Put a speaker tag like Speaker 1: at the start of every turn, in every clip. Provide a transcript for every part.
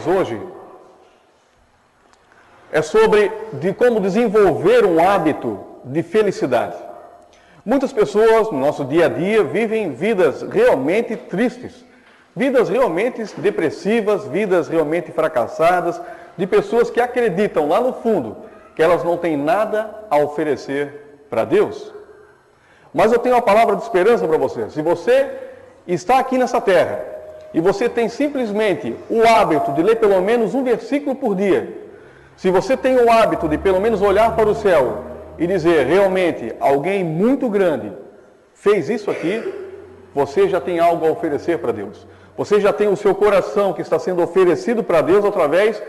Speaker 1: mensagens hoje é sobre como desenvolver um hábito de felicidade. Muitas pessoas no nosso dia a dia vivem vidas realmente tristes, vidas realmente depressivas, vidas realmente fracassadas, de pessoas que acreditam lá no fundo que elas não têm nada a oferecer para Deus. Mas eu tenho uma palavra de esperança para você. Se você está aqui nessa terra e você tem simplesmente o hábito de ler pelo menos um versículo por dia, se você tem o hábito de pelo menos olhar para o céu e dizer, realmente, alguém muito grande fez isso aqui, você já tem algo a oferecer para Deus. Você já tem o seu coração que está sendo oferecido para Deus através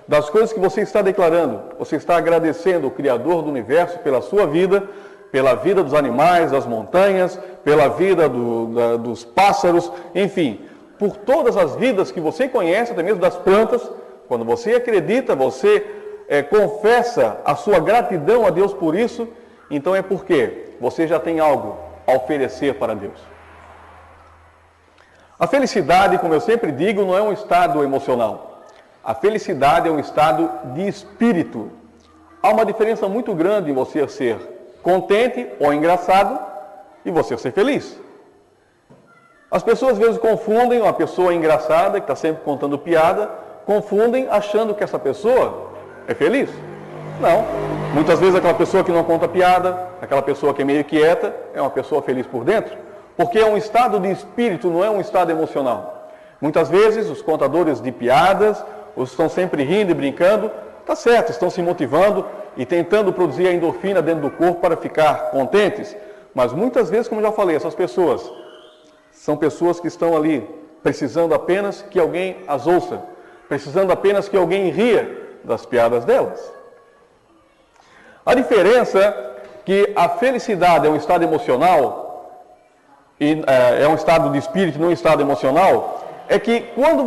Speaker 1: das coisas que você está declarando. Você está agradecendo o Criador do Universo pela sua vida, pela vida dos animais, das montanhas, pela vida dos pássaros, enfim, por todas as vidas que você conhece, até mesmo das plantas. Quando você acredita, você confessa a sua gratidão a Deus por isso, então é porque você já tem algo a oferecer para Deus. A felicidade, como eu sempre digo, não é um estado emocional. A felicidade é um estado de espírito. Há uma diferença muito grande em você ser contente ou engraçado e você ser feliz. As pessoas às vezes confundem uma pessoa engraçada, que está sempre contando piada, confundem achando que essa pessoa é feliz. Não. Muitas vezes aquela pessoa que não conta piada, aquela pessoa que é meio quieta, é uma pessoa feliz por dentro. Porque é um estado de espírito, não é um estado emocional. Muitas vezes os contadores de piadas, os estão sempre rindo e brincando, tá certo, estão se motivando e tentando produzir a endorfina dentro do corpo para ficar contentes. Mas muitas vezes, como eu já falei, essas pessoas são pessoas que estão ali precisando apenas que alguém as ouça, precisando apenas que alguém ria das piadas delas. A diferença é que a felicidade é um estado emocional, e é um estado de espírito, não um estado emocional, é que quando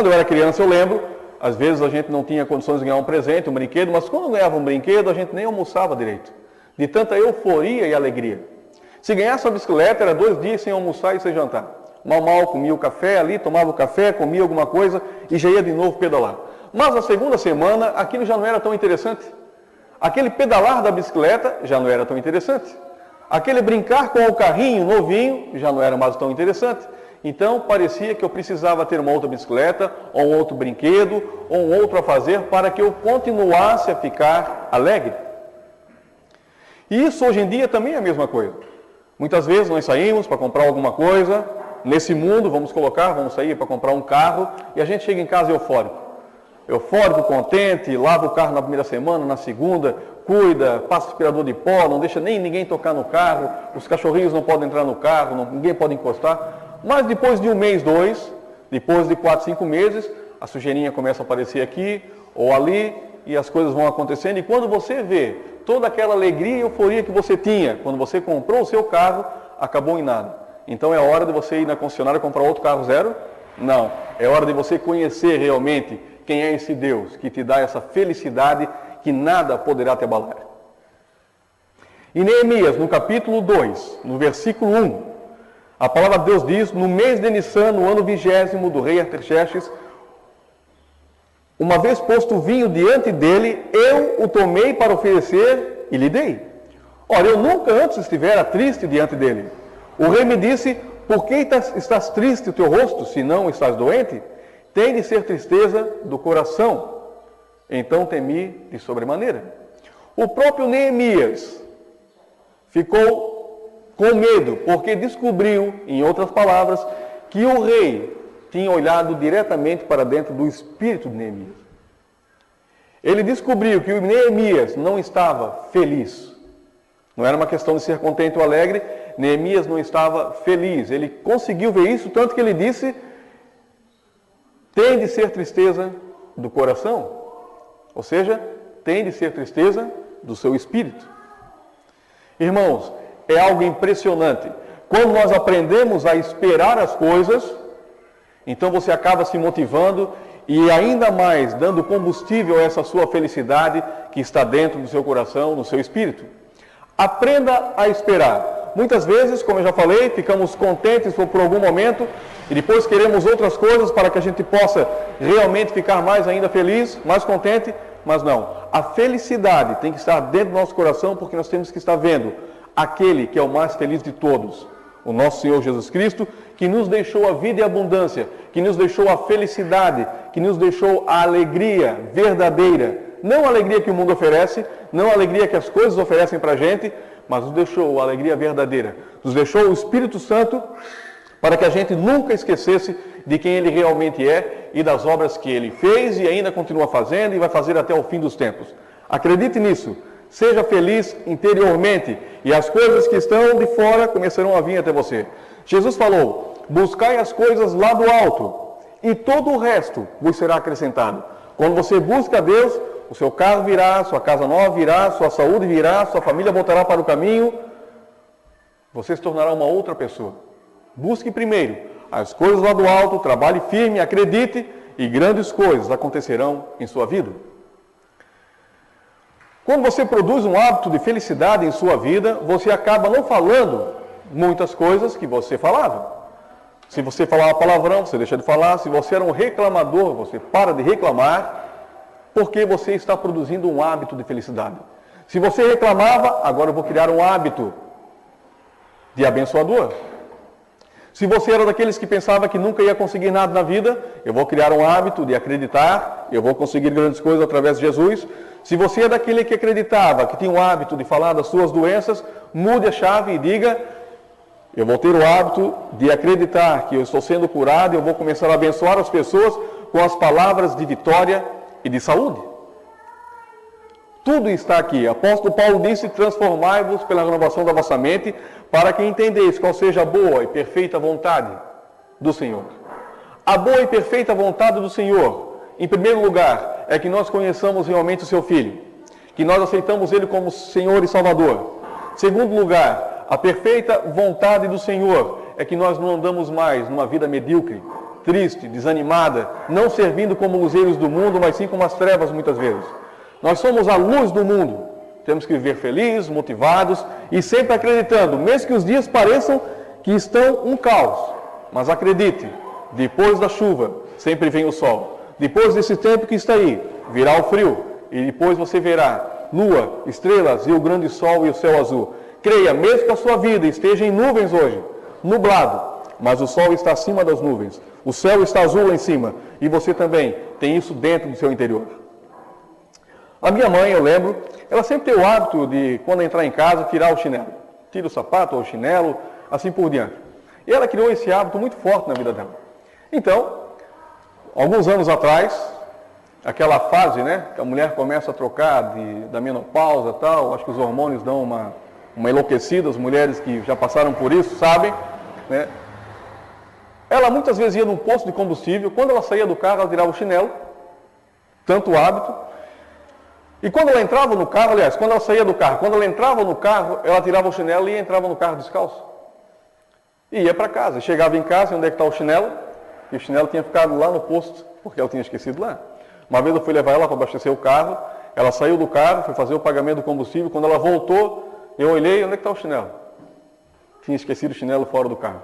Speaker 1: eu era criança, eu lembro, às vezes a gente não tinha condições de ganhar um presente, um brinquedo, mas quando ganhava um brinquedo, a gente nem almoçava direito, de tanta euforia e alegria. Se ganhasse uma bicicleta, era 2 dias sem almoçar e sem jantar. Mal comia o café ali, tomava o café, comia alguma coisa e já ia de novo pedalar. Mas na segunda semana, aquilo já não era tão interessante. Aquele pedalar da bicicleta já não era tão interessante. Aquele brincar com o carrinho novinho já não era mais tão interessante. Então, parecia que eu precisava ter uma outra bicicleta, ou um outro brinquedo, ou um outro a fazer, para que eu continuasse a ficar alegre. E isso, hoje em dia, também é a mesma coisa. Muitas vezes nós saímos para comprar alguma coisa, nesse mundo, vamos sair para comprar um carro, e a gente chega em casa eufórico. Eufórico, contente, lava o carro na primeira semana, na segunda, cuida, passa aspirador de pó, não deixa nem ninguém tocar no carro, os cachorrinhos não podem entrar no carro, ninguém pode encostar. Mas depois de 1 mês, 2, depois de 4, 5 meses, a sujeirinha começa a aparecer aqui ou ali e as coisas vão acontecendo. E quando você vê toda aquela alegria e euforia que você tinha quando você comprou o seu carro, acabou em nada. Então é hora de você ir na concessionária comprar outro carro zero? Não. É hora de você conhecer realmente quem é esse Deus que te dá essa felicidade que nada poderá te abalar. Em Neemias, no capítulo 2, no versículo 1, a palavra de Deus diz, no mês de Nissan, no ano 20º do rei Artaxerxes, uma vez posto o vinho diante dele, eu o tomei para oferecer e lhe dei. Ora, eu nunca antes estivera triste diante dele. O rei me disse, por que estás triste o teu rosto, se não estás doente? Tem de ser tristeza do coração. Então temi de sobremaneira. O próprio Neemias ficou com medo, porque descobriu, em outras palavras, que o rei tinha olhado diretamente para dentro do espírito de Neemias. Ele descobriu que o Neemias não estava feliz. Não era uma questão de ser contente ou alegre, Neemias não estava feliz. Ele conseguiu ver isso, tanto que ele disse, tem de ser tristeza do coração. Ou seja, tem de ser tristeza do seu espírito. Irmãos, é algo impressionante. Quando nós aprendemos a esperar as coisas, então você acaba se motivando e ainda mais dando combustível a essa sua felicidade que está dentro do seu coração, no seu espírito. Aprenda a esperar. Muitas vezes, como eu já falei, ficamos contentes por algum momento, e depois queremos outras coisas para que a gente possa realmente ficar mais ainda feliz, mais contente, mas não. A felicidade tem que estar dentro do nosso coração, porque nós temos que estar vendo aquele que é o mais feliz de todos, o nosso Senhor Jesus Cristo, que nos deixou a vida e a abundância, que nos deixou a felicidade, que nos deixou a alegria verdadeira, não a alegria que o mundo oferece, não a alegria que as coisas oferecem para a gente, mas nos deixou a alegria verdadeira, nos deixou o Espírito Santo, para que a gente nunca esquecesse de quem Ele realmente é e das obras que Ele fez e ainda continua fazendo e vai fazer até o fim dos tempos. Acredite nisso, seja feliz interiormente e as coisas que estão de fora começarão a vir até você. Jesus falou, buscai as coisas lá do alto e todo o resto vos será acrescentado. Quando você busca a Deus, o seu carro virá, sua casa nova virá, sua saúde virá, sua família voltará para o caminho, você se tornará uma outra pessoa. Busque primeiro as coisas lá do alto, trabalhe firme, acredite e grandes coisas acontecerão em sua vida. Quando você produz um hábito de felicidade em sua vida, você acaba não falando muitas coisas que você falava. Se você falava palavrão, você deixa de falar. Se você era um reclamador, você para de reclamar, porque você está produzindo um hábito de felicidade. Se você reclamava, agora eu vou criar um hábito de abençoador. Se você era daqueles que pensava que nunca ia conseguir nada na vida, eu vou criar um hábito de acreditar, eu vou conseguir grandes coisas através de Jesus. Se você é daquele que acreditava, que tinha o hábito de falar das suas doenças, mude a chave e diga, eu vou ter o hábito de acreditar que eu estou sendo curado, eu vou começar a abençoar as pessoas com as palavras de vitória e de saúde. Tudo está aqui. O apóstolo Paulo disse, transformai-vos pela renovação da vossa mente, para que entendeis qual seja a boa e perfeita vontade do Senhor. A boa e perfeita vontade do Senhor, em primeiro lugar, é que nós conheçamos realmente o seu Filho, que nós aceitamos Ele como Senhor e Salvador. Segundo lugar, a perfeita vontade do Senhor é que nós não andamos mais numa vida medíocre, triste, desanimada, não servindo como luzeiros do mundo, mas sim como as trevas muitas vezes. Nós somos a luz do mundo. Temos que viver felizes, motivados e sempre acreditando, mesmo que os dias pareçam que estão um caos. Mas acredite, depois da chuva sempre vem o sol. Depois desse tempo que está aí, virá o frio. E depois você verá lua, estrelas e o grande sol e o céu azul. Creia, mesmo que a sua vida esteja em nuvens hoje, nublado, mas o sol está acima das nuvens. O céu está azul lá em cima. E você também tem isso dentro do seu interior. A minha mãe, eu lembro, ela sempre tem o hábito de, quando entrar em casa, tirar o chinelo. Tira o sapato ou o chinelo, assim por diante. E ela criou esse hábito muito forte na vida dela. Então, alguns anos atrás, aquela fase, né, que a mulher começa a trocar da menopausa e tal, acho que os hormônios dão uma enlouquecida, as mulheres que já passaram por isso sabem, né? Ela muitas vezes ia num posto de combustível, quando ela saía do carro, ela tirava o chinelo, tanto hábito. E quando ela entrava no carro, aliás, quando ela saía do carro, quando ela entrava no carro, ela tirava o chinelo e entrava no carro descalço. E ia para casa. Chegava em casa, onde é que está o chinelo? E o chinelo tinha ficado lá no posto, porque ela tinha esquecido lá. Uma vez eu fui levar ela para abastecer o carro, ela saiu do carro, foi fazer o pagamento do combustível, quando ela voltou, eu olhei, onde é que está o chinelo? Tinha esquecido o chinelo fora do carro.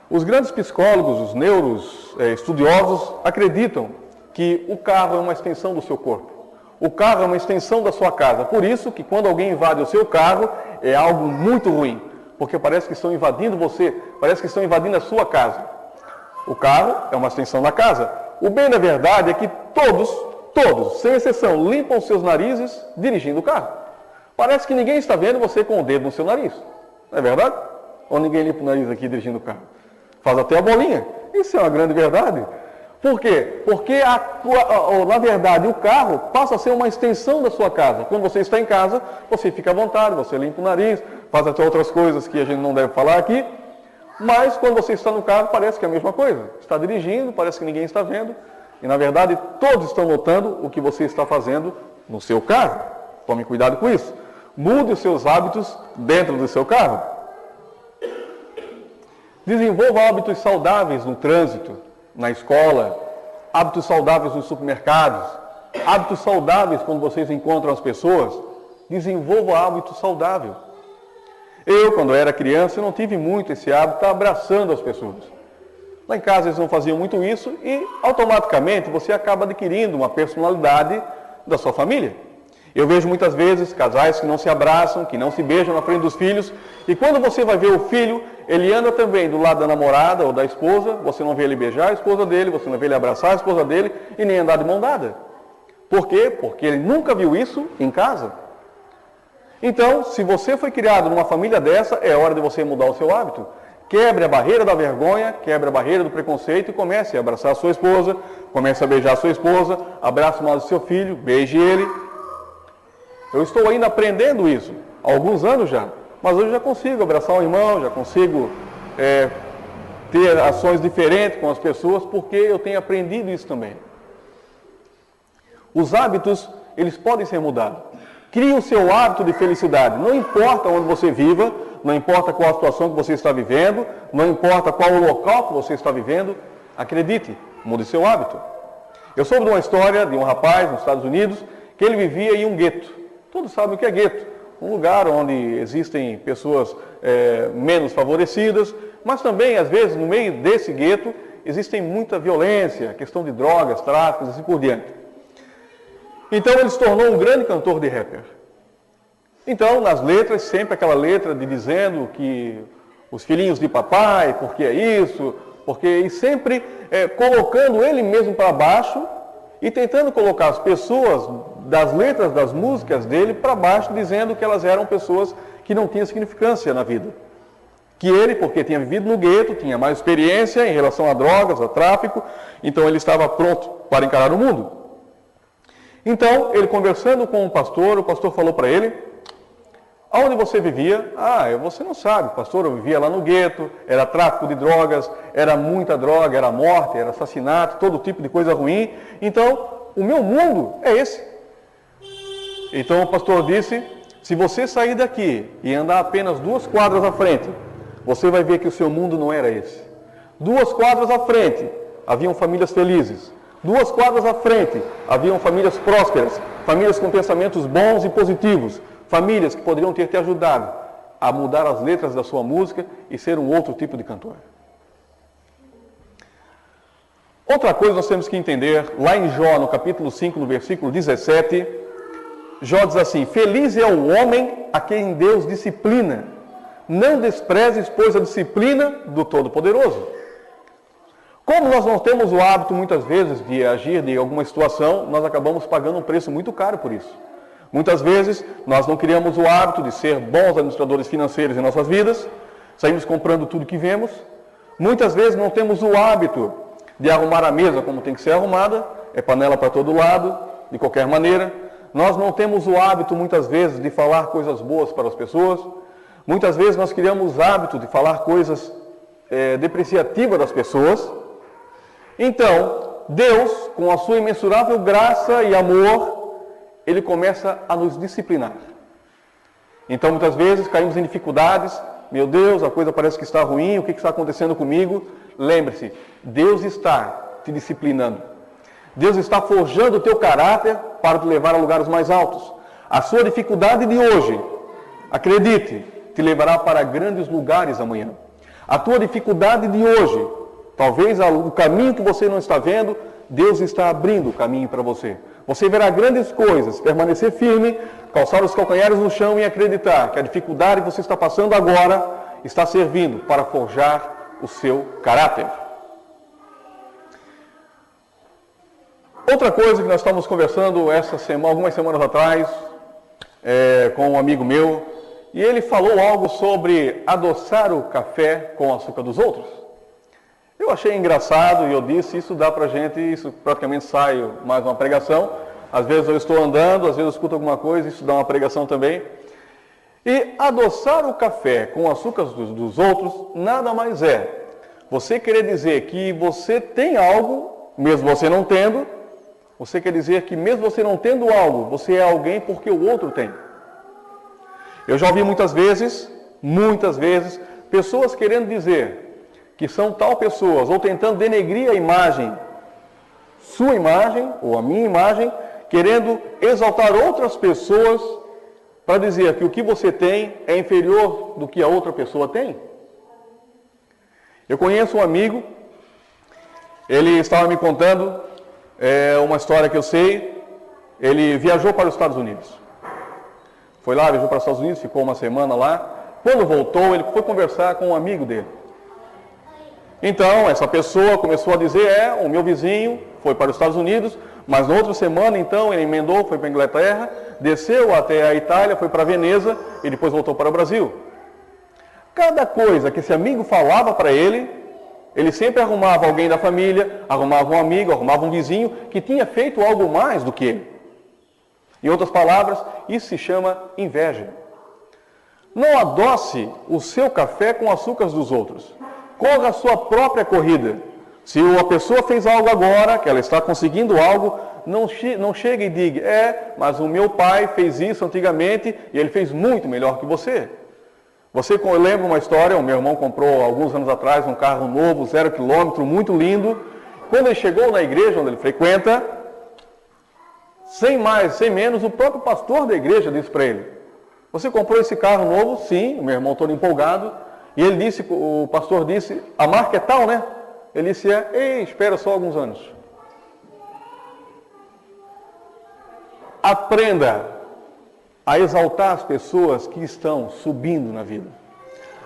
Speaker 1: Os grandes psicólogos, os estudiosos, acreditam que o carro é uma extensão do seu corpo. O carro é uma extensão da sua casa. Por isso que quando alguém invade o seu carro, é algo muito ruim. Porque parece que estão invadindo você, parece que estão invadindo a sua casa. O carro é uma extensão da casa. O bem da verdade é que todos, sem exceção, limpam seus narizes dirigindo o carro. Parece que ninguém está vendo você com o dedo no seu nariz. Não é verdade? Ou ninguém limpa o nariz aqui dirigindo o carro? Faz até a bolinha. Isso é uma grande verdade. Por quê? Porque, na verdade, o carro passa a ser uma extensão da sua casa. Quando você está em casa, você fica à vontade, você limpa o nariz, faz até outras coisas que a gente não deve falar aqui. Mas, quando você está no carro, parece que é a mesma coisa. Está dirigindo, parece que ninguém está vendo. E, na verdade, todos estão notando o que você está fazendo no seu carro. Tome cuidado com isso. Mude os seus hábitos dentro do seu carro. Desenvolva hábitos saudáveis no trânsito, na escola, hábitos saudáveis nos supermercados, hábitos saudáveis quando vocês encontram as pessoas. Desenvolva hábitos saudáveis. Eu, quando era criança, eu não tive muito esse hábito de estar abraçando as pessoas. Lá em casa eles não faziam muito isso e automaticamente você acaba adquirindo uma personalidade da sua família. Eu vejo muitas vezes casais que não se abraçam, que não se beijam na frente dos filhos, e quando você vai ver o filho, ele anda também do lado da namorada ou da esposa, você não vê ele beijar a esposa dele, você não vê ele abraçar a esposa dele e nem andar de mão dada. Por quê? Porque ele nunca viu isso em casa. Então, se você foi criado numa família dessa, é hora de você mudar o seu hábito. Quebre a barreira da vergonha, quebre a barreira do preconceito e comece a abraçar a sua esposa, comece a beijar a sua esposa, abrace o lado do seu filho, beije ele. Eu estou ainda aprendendo isso, há alguns anos já, mas hoje já consigo abraçar um irmão, já consigo ter ações diferentes com as pessoas, porque eu tenho aprendido isso também. Os hábitos, eles podem ser mudados. Crie o seu hábito de felicidade, não importa onde você viva, não importa qual a situação que você está vivendo, não importa qual o local que você está vivendo, acredite, mude seu hábito. Eu soube de uma história de um rapaz nos Estados Unidos, que ele vivia em um gueto. Todos sabem o que é gueto, um lugar onde existem pessoas menos favorecidas, mas também, às vezes, no meio desse gueto, existem muita violência, questão de drogas, tráficos e assim por diante. Então, ele se tornou um grande cantor de rapper. Então, nas letras, sempre aquela letra de dizendo que os filhinhos de papai, porque é isso, porque... E sempre colocando ele mesmo para baixo e tentando colocar as pessoas das letras das músicas dele para baixo, dizendo que elas eram pessoas que não tinham significância na vida. Que ele, porque tinha vivido no gueto, tinha mais experiência em relação a drogas, a tráfico, então ele estava pronto para encarar o mundo. Então, ele conversando com o pastor falou para ele: aonde você vivia? Você não sabe, pastor, eu vivia lá no gueto, era tráfico de drogas, era muita droga, era morte, era assassinato, todo tipo de coisa ruim. Então, o meu mundo é esse. Então o pastor disse: se você sair daqui e andar apenas 2 quadras à frente, você vai ver que o seu mundo não era esse. 2 quadras à frente, haviam famílias felizes. 2 quadras à frente, haviam famílias prósperas, famílias com pensamentos bons e positivos, famílias que poderiam ter te ajudado a mudar as letras da sua música e ser um outro tipo de cantor. Outra coisa nós temos que entender, lá em Jó, no capítulo 5, no versículo 17, Jó diz assim: feliz é o homem a quem Deus disciplina, não desprezes, pois, a disciplina do Todo-Poderoso. Como nós não temos o hábito, muitas vezes, de agir de alguma situação, nós acabamos pagando um preço muito caro por isso. Muitas vezes, nós não criamos o hábito de ser bons administradores financeiros em nossas vidas, saímos comprando tudo que vemos. Muitas vezes não temos o hábito de arrumar a mesa como tem que ser arrumada, é panela para todo lado, de qualquer maneira. Nós não temos o hábito, muitas vezes, de falar coisas boas para as pessoas. Muitas vezes nós criamos o hábito de falar coisas depreciativas das pessoas. Então, Deus, com a sua imensurável graça e amor, Ele começa a nos disciplinar. Então, muitas vezes, caímos em dificuldades. Meu Deus, a coisa parece que está ruim, o que está acontecendo comigo? Lembre-se, Deus está te disciplinando. Deus está forjando o teu caráter para te levar a lugares mais altos. A sua dificuldade de hoje, acredite, te levará para grandes lugares amanhã. A tua dificuldade de hoje, talvez o caminho que você não está vendo, Deus está abrindo o caminho para você. Você verá grandes coisas, permanecer firme, calçar os calcanhares no chão e acreditar que a dificuldade que você está passando agora está servindo para forjar o seu caráter. Outra coisa que nós estávamos conversando algumas semanas atrás com um amigo meu, e ele falou algo sobre adoçar o café com o açúcar dos outros. Eu achei engraçado e eu disse, isso dá pra gente, isso praticamente sai mais uma pregação. Às vezes eu estou andando, às vezes eu escuto alguma coisa, isso dá uma pregação também. E adoçar o café com o açúcar dos outros nada mais é você querer dizer que você tem algo, mesmo você não tendo. Você quer dizer que mesmo você não tendo algo, você é alguém porque o outro tem. Eu já ouvi muitas vezes, pessoas querendo dizer que são tal pessoas, ou tentando denegrir a imagem, sua imagem, ou a minha imagem, querendo exaltar outras pessoas para dizer que o que você tem é inferior do que a outra pessoa tem? Eu conheço um amigo, ele estava me contando uma história que eu sei. Ele viajou para os Estados Unidos. Foi lá, viajou para os Estados Unidos, ficou uma semana lá. Quando voltou, ele foi conversar com um amigo dele. Então, essa pessoa começou a dizer, o meu vizinho foi para os Estados Unidos, mas na outra semana, então, ele emendou, foi para a Inglaterra, desceu até a Itália, foi para Veneza e depois voltou para o Brasil. Cada coisa que esse amigo falava para ele, ele sempre arrumava alguém da família, arrumava um amigo, arrumava um vizinho que tinha feito algo mais do que ele. Em outras palavras, isso se chama inveja. Não adoce o seu café com açúcares dos outros. Corra a sua própria corrida. Se uma pessoa fez algo agora, que ela está conseguindo algo, não chegue e diga, mas o meu pai fez isso antigamente e ele fez muito melhor que você. Eu lembro uma história, o meu irmão comprou alguns anos atrás um carro novo, 0 km, muito lindo. Quando ele chegou na igreja onde ele frequenta, sem mais, sem menos, o próprio pastor da igreja disse para ele, você comprou esse carro novo? Sim, o meu irmão todo empolgado. E ele disse, o pastor disse, a marca é tal, né? Ele disse, espera só alguns anos. Aprenda a exaltar as pessoas que estão subindo na vida.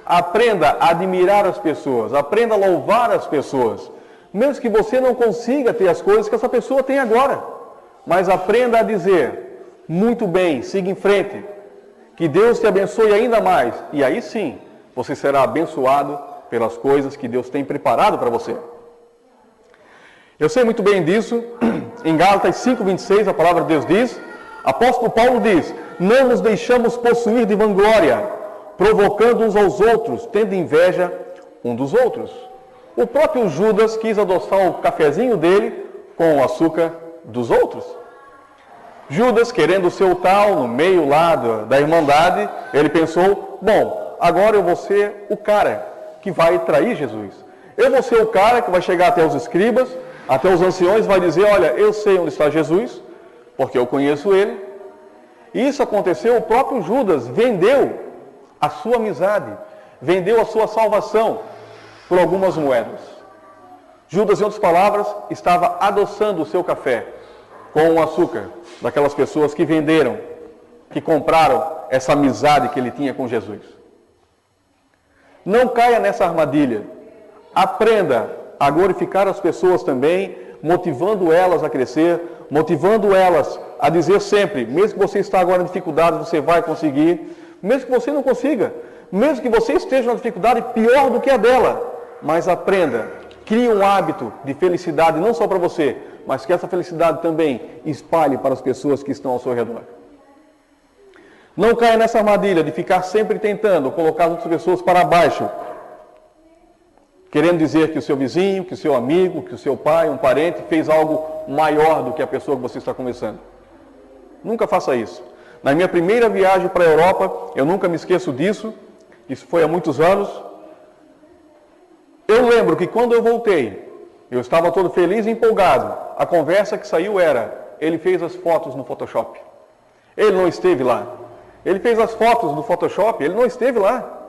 Speaker 1: Aprenda a admirar as pessoas, aprenda a louvar as pessoas. Mesmo que você não consiga ter as coisas que essa pessoa tem agora. Mas aprenda a dizer, muito bem, siga em frente. Que Deus te abençoe ainda mais. E aí sim, você será abençoado pelas coisas que Deus tem preparado para você. Eu sei muito bem disso. Em Gálatas 5:26, a palavra de Deus diz, apóstolo Paulo diz, não nos deixamos possuir de vanglória, provocando uns aos outros, tendo inveja um dos outros. O próprio Judas quis adoçar o cafezinho dele com o açúcar dos outros. Judas, querendo ser o tal, no meio lá da irmandade, ele pensou, bom, agora eu vou ser o cara que vai trair Jesus. Eu vou ser o cara que vai chegar até os escribas, até os anciões, vai dizer, olha, eu sei onde está Jesus, porque eu conheço ele. E isso aconteceu, o próprio Judas vendeu a sua amizade, vendeu a sua salvação por algumas moedas. Judas, em outras palavras, estava adoçando o seu café com o açúcar daquelas pessoas que venderam, que compraram essa amizade que ele tinha com Jesus. Não caia nessa armadilha. Aprenda a glorificar as pessoas também, motivando elas a crescer, motivando elas a dizer sempre, mesmo que você está agora em dificuldade, você vai conseguir, mesmo que você não consiga, mesmo que você esteja na dificuldade pior do que a dela, mas aprenda, crie um hábito de felicidade, não só para você, mas que essa felicidade também espalhe para as pessoas que estão ao seu redor. Não caia nessa armadilha de ficar sempre tentando colocar as outras pessoas para baixo, querendo dizer que o seu vizinho, que o seu amigo, que o seu pai, um parente, fez algo maior do que a pessoa que você está conversando. Nunca faça isso. Na minha primeira viagem para a Europa, eu nunca me esqueço disso, isso foi há muitos anos. Eu lembro que quando eu voltei, eu estava todo feliz e empolgado. A conversa que saiu era, ele fez as fotos no Photoshop. Ele não esteve lá. Ele fez as fotos no Photoshop, ele não esteve lá.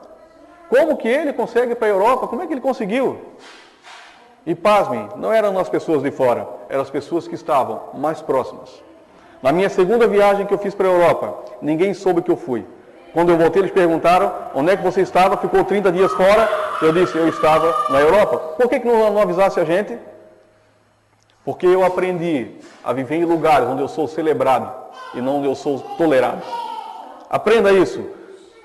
Speaker 1: Como que ele consegue ir para a Europa? Como é que ele conseguiu? E pasmem, não eram as pessoas de fora, eram as pessoas que estavam mais próximas. Na minha segunda viagem que eu fiz para a Europa, ninguém soube que eu fui. Quando eu voltei, eles perguntaram, onde é que você estava? Ficou 30 dias fora? Eu disse, eu estava na Europa. Por que não avisasse a gente? Porque eu aprendi a viver em lugares onde eu sou celebrado e não onde eu sou tolerado. Aprenda isso.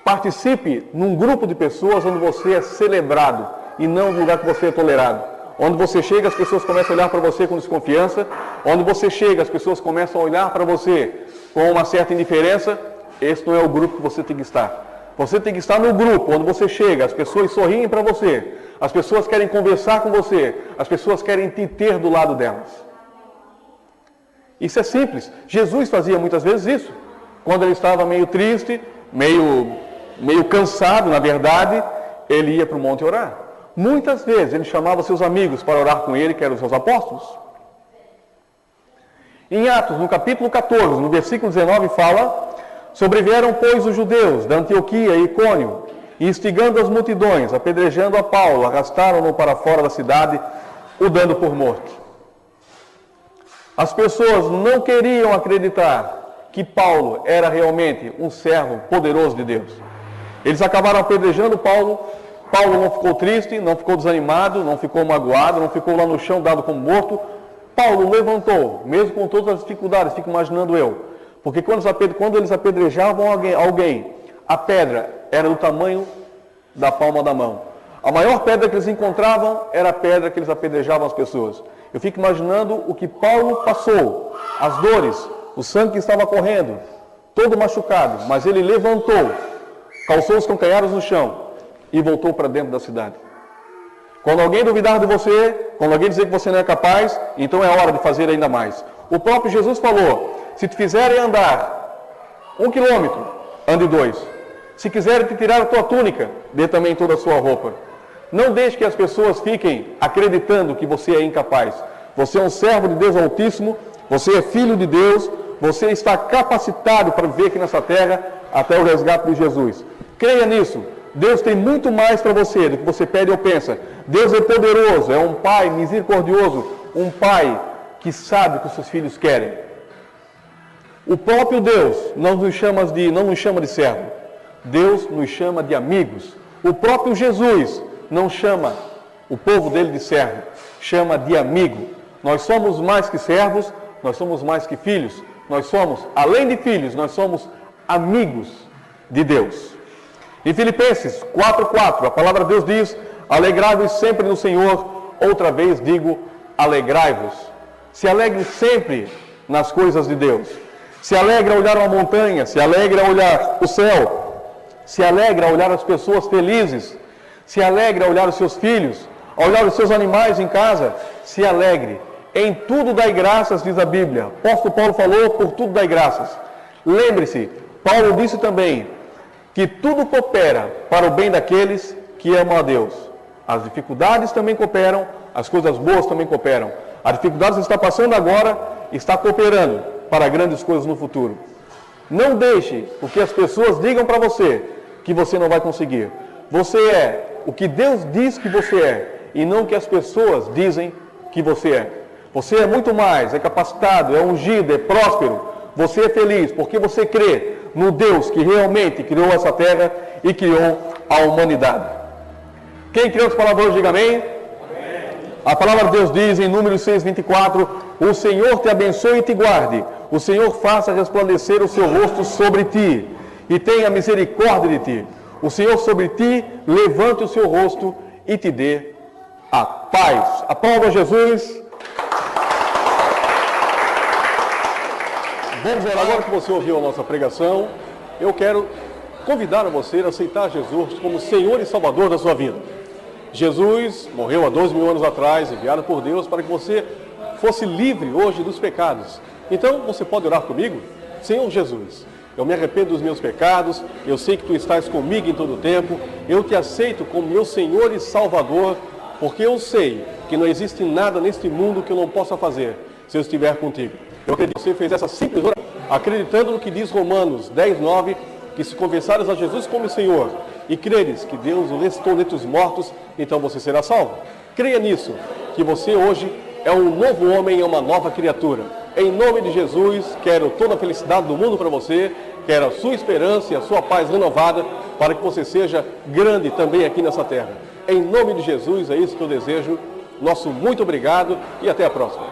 Speaker 1: Participe num grupo de pessoas onde você é celebrado e não no lugar que você é tolerado. Onde você chega, as pessoas começam a olhar para você com desconfiança. Onde você chega, as pessoas começam a olhar para você com uma certa indiferença. Esse não é o grupo que você tem que estar. Você tem que estar no grupo onde você chega, as pessoas sorriem para você, as pessoas querem conversar com você, as pessoas querem te ter do lado delas. Isso é simples. Jesus fazia muitas vezes isso. Quando ele estava meio triste, meio cansado, na verdade, ele ia para o monte orar. Muitas vezes ele chamava seus amigos para orar com ele, que eram os seus apóstolos. Em Atos, no capítulo 14, no versículo 19, fala: Sobrevieram, pois, os judeus da Antioquia e Icônio, e instigando as multidões, apedrejando a Paulo, arrastaram-no para fora da cidade, o dando por morto. As pessoas não queriam acreditar que Paulo era realmente um servo poderoso de Deus. Eles acabaram apedrejando Paulo. Paulo não ficou triste, não ficou desanimado, não ficou magoado, não ficou lá no chão dado como morto. Paulo levantou, mesmo com todas as dificuldades, fico imaginando eu. Porque quando eles apedrejavam alguém, a pedra era do tamanho da palma da mão. A maior pedra que eles encontravam era a pedra que eles apedrejavam as pessoas. Eu fico imaginando o que Paulo passou, as dores, o sangue que estava correndo, todo machucado, mas ele levantou, calçou os calcanhares no chão e voltou para dentro da cidade. Quando alguém duvidar de você, quando alguém dizer que você não é capaz, então é hora de fazer ainda mais. O próprio Jesus falou, se te fizerem andar 1 quilômetro, ande 2. Se quiserem te tirar a tua túnica, dê também toda a sua roupa. Não deixe que as pessoas fiquem acreditando que você é incapaz. Você é um servo de Deus Altíssimo, você é filho de Deus, você está capacitado para viver aqui nessa terra até o resgate de Jesus. Creia nisso. Deus tem muito mais para você do que você pede ou pensa. Deus é poderoso, é um Pai misericordioso, um Pai que sabe o que os seus filhos querem. O próprio Deus não nos chama de servo. Deus nos chama de amigos. O próprio Jesus não chama o povo dele de servo, chama de amigo. Nós somos mais que servos, nós somos mais que filhos. Nós somos, além de filhos, nós somos amigos de Deus. Em Filipenses 4:4, a palavra de Deus diz, alegrai-vos sempre no Senhor, outra vez digo, alegrai-vos. Se alegre sempre nas coisas de Deus. Se alegra ao olhar uma montanha, se alegra ao olhar o céu, se alegra ao olhar as pessoas felizes, se alegra ao olhar os seus filhos, ao olhar os seus animais em casa, se alegre. Em tudo dai graças, diz a Bíblia. O apóstolo Paulo falou, por tudo dai graças. Lembre-se, Paulo disse também, que tudo coopera para o bem daqueles que amam a Deus. As dificuldades também cooperam, as coisas boas também cooperam. A dificuldade que você está passando agora está cooperando para grandes coisas no futuro. Não deixe o que as pessoas digam para você que você não vai conseguir. Você é o que Deus diz que você é e não o que as pessoas dizem que você é. Você é muito mais, é capacitado, é ungido, é próspero. Você é feliz porque você crê no Deus que realmente criou essa terra e criou a humanidade. Quem criou as palavras, diga amém. Amém. A palavra de Deus diz em Números 6:24, o Senhor te abençoe e te guarde, o Senhor faça resplandecer o seu rosto sobre ti e tenha misericórdia de ti. O Senhor sobre ti levante o seu rosto e te dê a paz. Aplauda Jesus. Vamos ver, agora que você ouviu a nossa pregação, eu quero convidar você a aceitar Jesus como Senhor e Salvador da sua vida. Jesus morreu há 2.000 anos atrás, enviado por Deus, para que você fosse livre hoje dos pecados. Então, você pode orar comigo? Senhor Jesus, eu me arrependo dos meus pecados, eu sei que Tu estás comigo em todo o tempo, eu Te aceito como meu Senhor e Salvador, porque eu sei que não existe nada neste mundo que eu não possa fazer, se eu estiver contigo. Eu acredito que você fez essa simples oração, acreditando no que diz Romanos 10:9, que se confessares a Jesus como Senhor e creres que Deus o ressuscitou dentre os mortos, então você será salvo. Creia nisso, que você hoje é um novo homem, é uma nova criatura. Em nome de Jesus, quero toda a felicidade do mundo para você, quero a sua esperança e a sua paz renovada, para que você seja grande também aqui nessa terra. Em nome de Jesus, é isso que eu desejo. Nosso muito obrigado e até a próxima.